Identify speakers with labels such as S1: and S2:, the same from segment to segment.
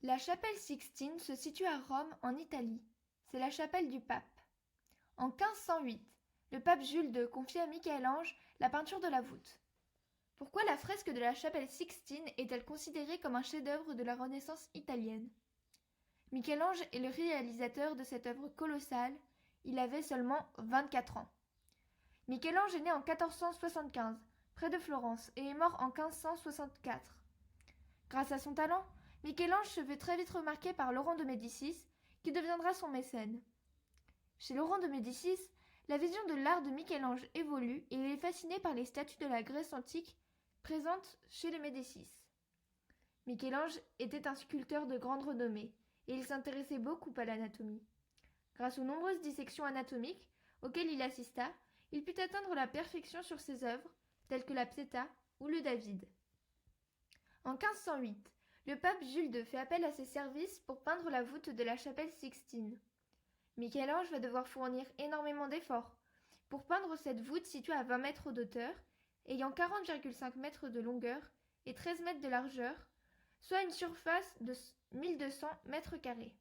S1: La chapelle Sixtine se situe à Rome, en Italie. C'est la chapelle du pape. En 1508, le pape Jules II confie à Michel-Ange la peinture de la voûte. Pourquoi la fresque de la chapelle Sixtine est-elle considérée comme un chef-d'œuvre de la Renaissance italienne? Michel-Ange est le réalisateur de cette œuvre colossale. Il avait seulement 24 ans. Michel-Ange est né en 1475, près de Florence, et est mort en 1564. Grâce à son talent, Michel-Ange se fait très vite remarquer par Laurent de Médicis, qui deviendra son mécène. Chez Laurent de Médicis, la vision de l'art de Michel-Ange évolue et il est fasciné par les statues de la Grèce antique présentes chez les Médicis. Michel-Ange était un sculpteur de grande renommée et il s'intéressait beaucoup à l'anatomie. Grâce aux nombreuses dissections anatomiques auxquelles il assista, il put atteindre la perfection sur ses œuvres, telles que la Pietà ou le David. En 1508, le pape Jules II fait appel à ses services pour peindre la voûte de la chapelle Sixtine. Michel-Ange va devoir fournir énormément d'efforts pour peindre cette voûte située à 20 mètres d'auteur, ayant 40,5 mètres de longueur et 13 mètres de largeur, soit une surface de 1200 mètres carrés.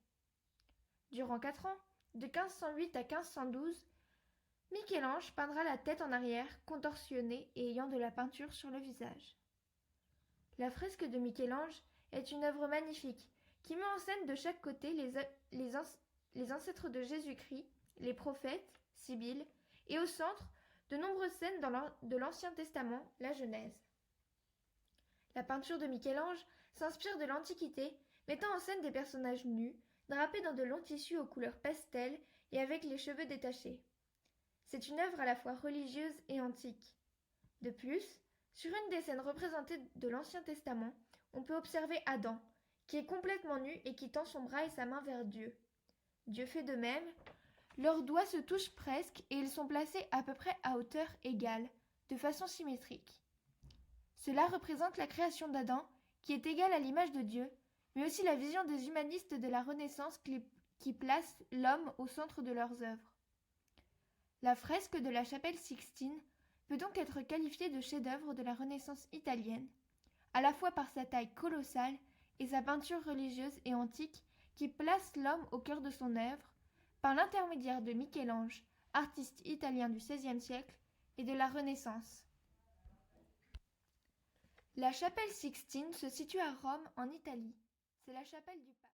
S1: Durant 4 ans, de 1508 à 1512, Michel-Ange peindra la tête en arrière, contorsionnée et ayant de la peinture sur le visage. La fresque de Michel-Ange est une œuvre magnifique qui met en scène de chaque côté les ancêtres de Jésus-Christ, les prophètes, Sibylle, et au centre, de nombreuses scènes de l'Ancien Testament, la Genèse. La peinture de Michel-Ange s'inspire de l'Antiquité, mettant en scène des personnages nus, drapés dans de longs tissus aux couleurs pastel et avec les cheveux détachés. C'est une œuvre à la fois religieuse et antique. De plus, sur une des scènes représentées de l'Ancien Testament, on peut observer Adam, qui est complètement nu et qui tend son bras et sa main vers Dieu. Dieu fait de même. Leurs doigts se touchent presque et ils sont placés à peu près à hauteur égale, de façon symétrique. Cela représente la création d'Adam, qui est égale à l'image de Dieu, mais aussi la vision des humanistes de la Renaissance qui placent l'homme au centre de leurs œuvres. La fresque de la chapelle Sixtine peut donc être qualifiée de chef-d'œuvre de la Renaissance italienne, à la fois par sa taille colossale et sa peinture religieuse et antique qui place l'homme au cœur de son œuvre, par l'intermédiaire de Michel-Ange, artiste italien du XVIe siècle et de la Renaissance. La chapelle Sixtine se situe à Rome, en Italie. C'est la chapelle du pape.